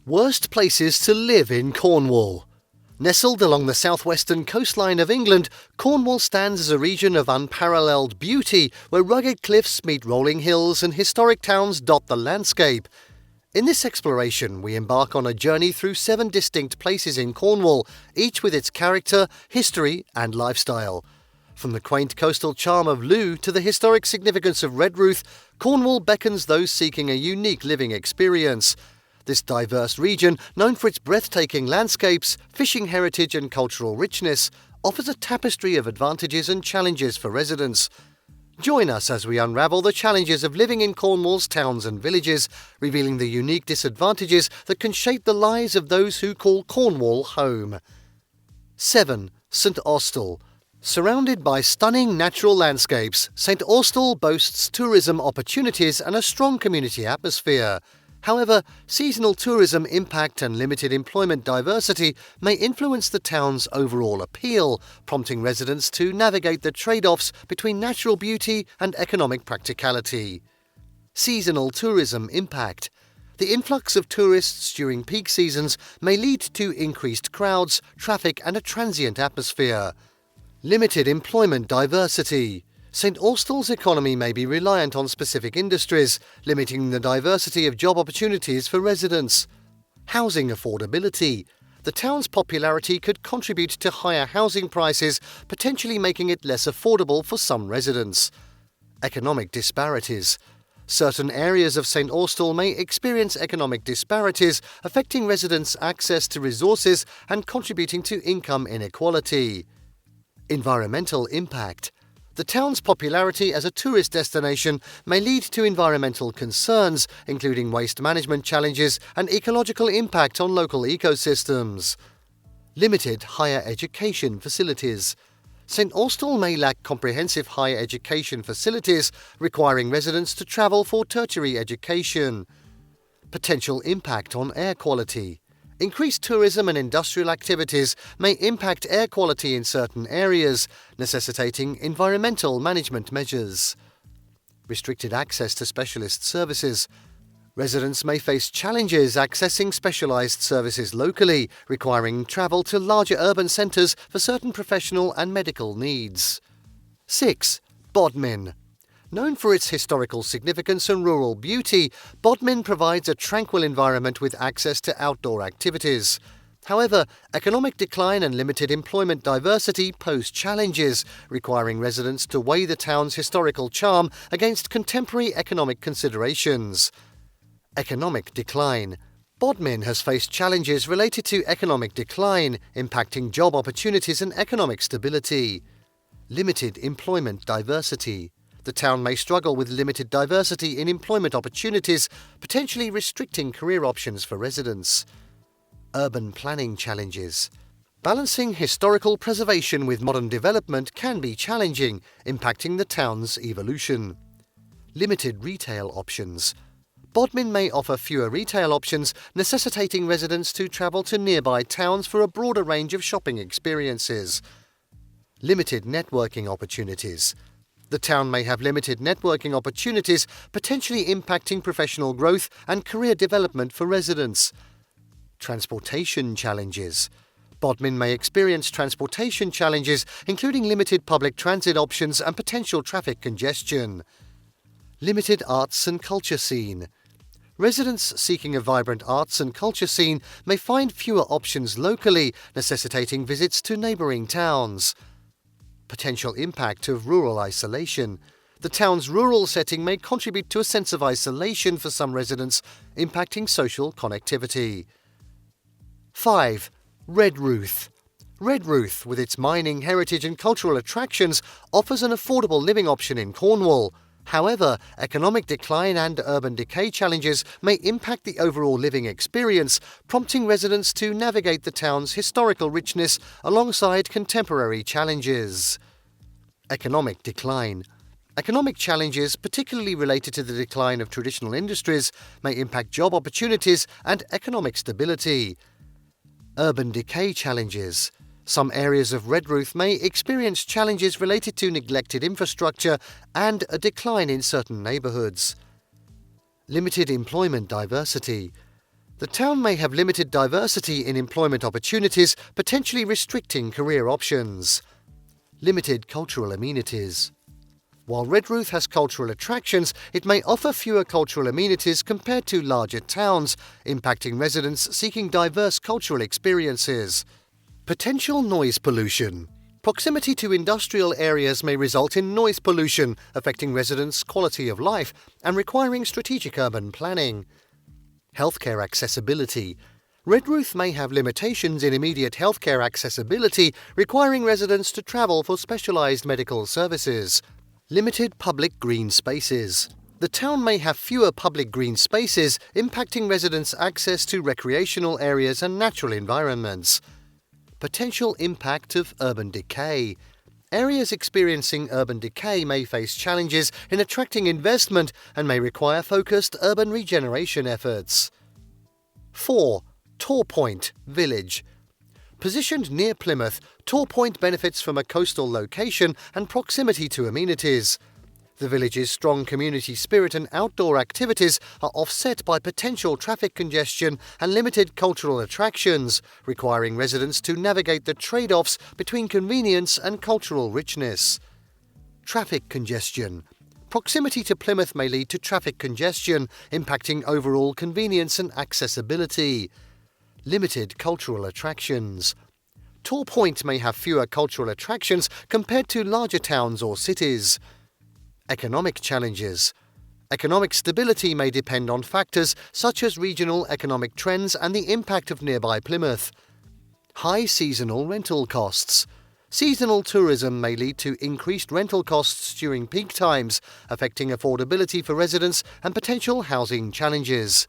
Worst places to live in Cornwall. Nestled along the southwestern coastline of England, Cornwall stands as a region of unparalleled beauty where rugged cliffs meet rolling hills and historic towns dot the landscape. In this exploration, we embark on a journey through 7 distinct places in Cornwall, each with its character, history and lifestyle. From the quaint coastal charm of Looe to the historic significance of Redruth, Cornwall beckons those seeking a unique living experience. This diverse region, known for its breathtaking landscapes, fishing heritage and cultural richness, offers a tapestry of advantages and challenges for residents. Join us as we unravel the challenges of living in Cornwall's towns and villages, revealing the unique disadvantages that can shape the lives of those who call Cornwall home. 7. St Austell. Surrounded by stunning natural landscapes, St Austell boasts tourism opportunities and a strong community atmosphere. However, seasonal tourism impact and limited employment diversity may influence the town's overall appeal, prompting residents to navigate the trade-offs between natural beauty and economic practicality. Seasonal tourism impact. The influx of tourists during peak seasons may lead to increased crowds, traffic and a transient atmosphere. Limited employment diversity. St Austell's economy may be reliant on specific industries, limiting the diversity of job opportunities for residents. Housing affordability. The town's popularity could contribute to higher housing prices, potentially making it less affordable for some residents. Economic disparities. Certain areas of St Austell may experience economic disparities, affecting residents' access to resources and contributing to income inequality. Environmental impact. The town's popularity as a tourist destination may lead to environmental concerns, including waste management challenges and ecological impact on local ecosystems. Limited higher education facilities. St Austell may lack comprehensive higher education facilities, requiring residents to travel for tertiary education. Potential impact on air quality. Increased tourism and industrial activities may impact air quality in certain areas, necessitating environmental management measures. Restricted access to specialist services. Residents may face challenges accessing specialised services locally, requiring travel to larger urban centres for certain professional and medical needs. 6. Bodmin. Known for its historical significance and rural beauty, Bodmin provides a tranquil environment with access to outdoor activities. However, economic decline and limited employment diversity pose challenges, requiring residents to weigh the town's historical charm against contemporary economic considerations. Economic decline. Bodmin has faced challenges related to economic decline, impacting job opportunities and economic stability. Limited employment diversity. The town may struggle with limited diversity in employment opportunities, potentially restricting career options for residents. Urban planning challenges. Balancing historical preservation with modern development can be challenging, impacting the town's evolution. Limited retail options. Bodmin may offer fewer retail options, necessitating residents to travel to nearby towns for a broader range of shopping experiences. Limited networking opportunities. The town may have limited networking opportunities, potentially impacting professional growth and career development for residents. Transportation challenges. Bodmin may experience transportation challenges, including limited public transit options and potential traffic congestion. Limited arts and culture scene. Residents seeking a vibrant arts and culture scene may find fewer options locally, necessitating visits to neighbouring towns. Potential impact of rural isolation. The town's rural setting may contribute to a sense of isolation for some residents, impacting social connectivity. 5. Redruth. Redruth, with its mining heritage and cultural attractions, offers an affordable living option in Cornwall. However, economic decline and urban decay challenges may impact the overall living experience, prompting residents to navigate the town's historical richness alongside contemporary challenges. Economic decline. Economic challenges, particularly related to the decline of traditional industries, may impact job opportunities and economic stability. Urban decay challenges. Some areas of Redruth may experience challenges related to neglected infrastructure and a decline in certain neighbourhoods. Limited employment diversity. The town may have limited diversity in employment opportunities, potentially restricting career options. Limited cultural amenities. While Redruth has cultural attractions, it may offer fewer cultural amenities compared to larger towns, impacting residents seeking diverse cultural experiences. Potential noise pollution. Proximity to industrial areas may result in noise pollution, affecting residents' quality of life and requiring strategic urban planning. Healthcare accessibility. Redruth may have limitations in immediate healthcare accessibility, requiring residents to travel for specialised medical services. Limited public green spaces. The town may have fewer public green spaces, impacting residents' access to recreational areas and natural environments. Potential impact of urban decay. Areas experiencing urban decay may face challenges in attracting investment and may require focused urban regeneration efforts. 4. Torpoint Village. Positioned near Plymouth, Torpoint benefits from a coastal location and proximity to amenities. The village's strong community spirit and outdoor activities are offset by potential traffic congestion and limited cultural attractions, requiring residents to navigate the trade-offs between convenience and cultural richness. Traffic congestion. Proximity to Plymouth may lead to traffic congestion, impacting overall convenience and accessibility. Limited cultural attractions. Torpoint may have fewer cultural attractions compared to larger towns or cities. Economic challenges. Economic stability may depend on factors such as regional economic trends and the impact of nearby Plymouth. High seasonal rental costs. Seasonal tourism may lead to increased rental costs during peak times, affecting affordability for residents and potential housing challenges.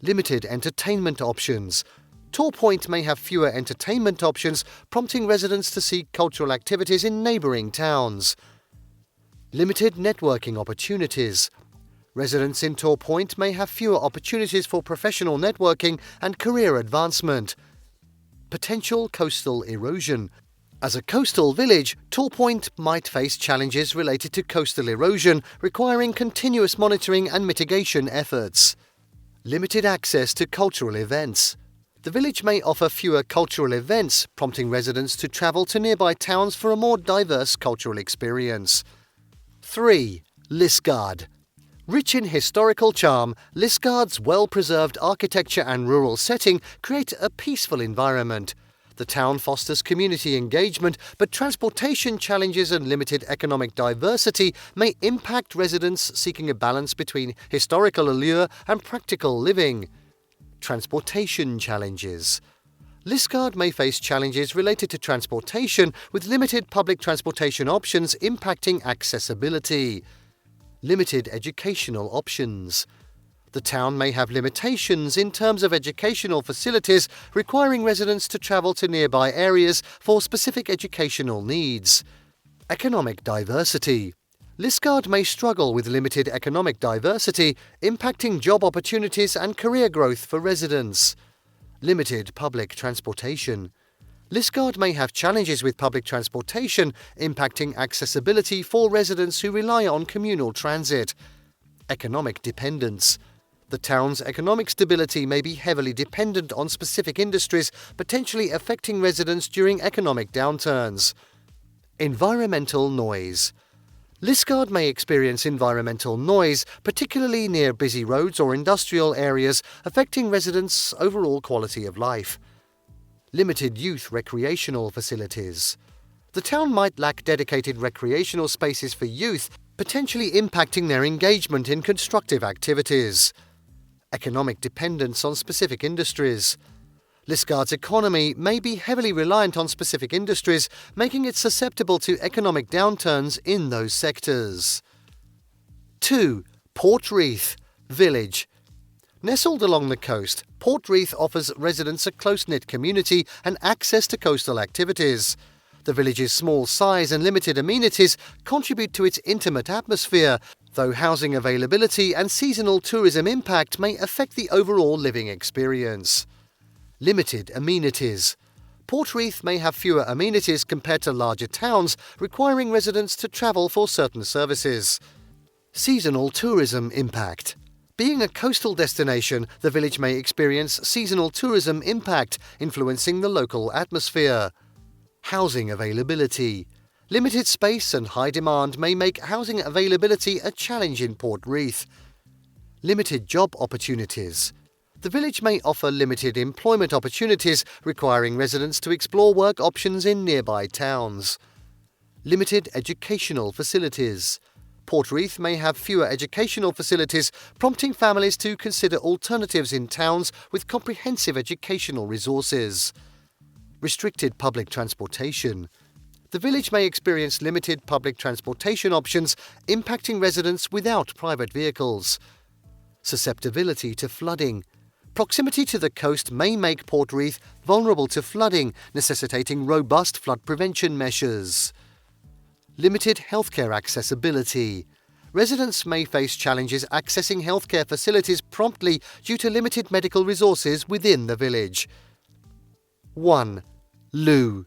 Limited entertainment options. Torpoint may have fewer entertainment options, prompting residents to seek cultural activities in neighbouring towns. Limited networking opportunities. Residents in Torpoint may have fewer opportunities for professional networking and career advancement. Potential coastal erosion. As a coastal village, Torpoint might face challenges related to coastal erosion, requiring continuous monitoring and mitigation efforts. Limited access to cultural events. The village may offer fewer cultural events, prompting residents to travel to nearby towns for a more diverse cultural experience. 3. Liskeard. Rich in historical charm, Liskeard's well-preserved architecture and rural setting create a peaceful environment. The town fosters community engagement, but transportation challenges and limited economic diversity may impact residents seeking a balance between historical allure and practical living. Transportation challenges. Liskeard may face challenges related to transportation, with limited public transportation options impacting accessibility. Limited educational options. The town may have limitations in terms of educational facilities, requiring residents to travel to nearby areas for specific educational needs. Economic diversity. Liskeard may struggle with limited economic diversity, impacting job opportunities and career growth for residents. Limited public transportation. Liskeard may have challenges with public transportation, impacting accessibility for residents who rely on communal transit. Economic dependence. The town's economic stability may be heavily dependent on specific industries, potentially affecting residents during economic downturns. Environmental noise. Liskeard may experience environmental noise, particularly near busy roads or industrial areas, affecting residents' overall quality of life. Limited youth recreational facilities. The town might lack dedicated recreational spaces for youth, potentially impacting their engagement in constructive activities. Economic dependence on specific industries. Liskeard's economy may be heavily reliant on specific industries, making it susceptible to economic downturns in those sectors. 2. Portreath Village. Nestled along the coast, Portreath offers residents a close-knit community and access to coastal activities. The village's small size and limited amenities contribute to its intimate atmosphere, though housing availability and seasonal tourism impact may affect the overall living experience. Limited amenities. Portreath may have fewer amenities compared to larger towns, requiring residents to travel for certain services. Seasonal tourism impact. Being a coastal destination, the village may experience seasonal tourism impact, influencing the local atmosphere. Housing availability. Limited space and high demand may make housing availability a challenge in Portreath. Limited job opportunities. The village may offer limited employment opportunities, requiring residents to explore work options in nearby towns. Limited educational facilities. Portreath may have fewer educational facilities, prompting families to consider alternatives in towns with comprehensive educational resources. Restricted public transportation. The village may experience limited public transportation options, impacting residents without private vehicles. Susceptibility to flooding. Proximity to the coast may make Portreath vulnerable to flooding, necessitating robust flood prevention measures. Limited healthcare accessibility. Residents may face challenges accessing healthcare facilities promptly due to limited medical resources within the village. 1. Looe.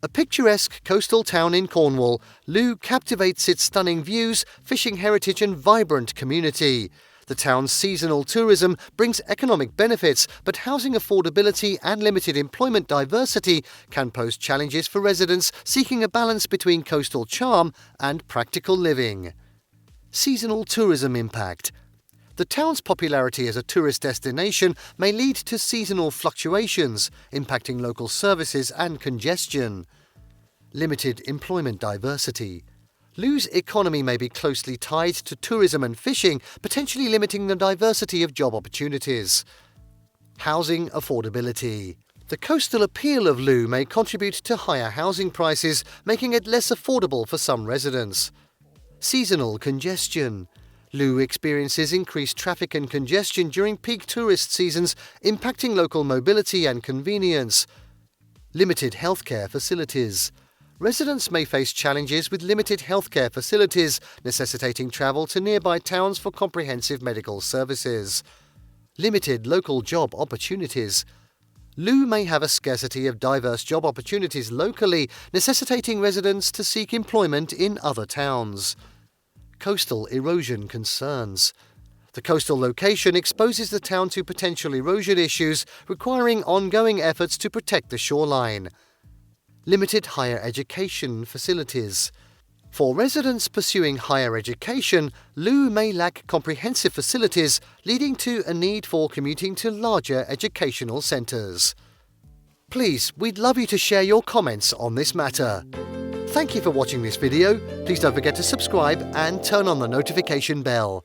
A picturesque coastal town in Cornwall, Looe captivates its stunning views, fishing heritage and vibrant community. The town's seasonal tourism brings economic benefits, but housing affordability and limited employment diversity can pose challenges for residents seeking a balance between coastal charm and practical living. Seasonal tourism impact. The town's popularity as a tourist destination may lead to seasonal fluctuations, impacting local services and congestion. Limited employment diversity. Looe's economy may be closely tied to tourism and fishing, potentially limiting the diversity of job opportunities. Housing affordability. The coastal appeal of Looe may contribute to higher housing prices, making it less affordable for some residents. Seasonal congestion. Looe experiences increased traffic and congestion during peak tourist seasons, impacting local mobility and convenience. Limited healthcare facilities. Residents may face challenges with limited healthcare facilities, necessitating travel to nearby towns for comprehensive medical services. Limited local job opportunities. Looe may have a scarcity of diverse job opportunities locally, necessitating residents to seek employment in other towns. Coastal erosion concerns. The coastal location exposes the town to potential erosion issues, requiring ongoing efforts to protect the shoreline. Limited higher education facilities. For residents pursuing higher education, Looe may lack comprehensive facilities, leading to a need for commuting to larger educational centres. Please, we'd love you to share your comments on this matter. Thank you for watching this video. Please don't forget to subscribe and turn on the notification bell.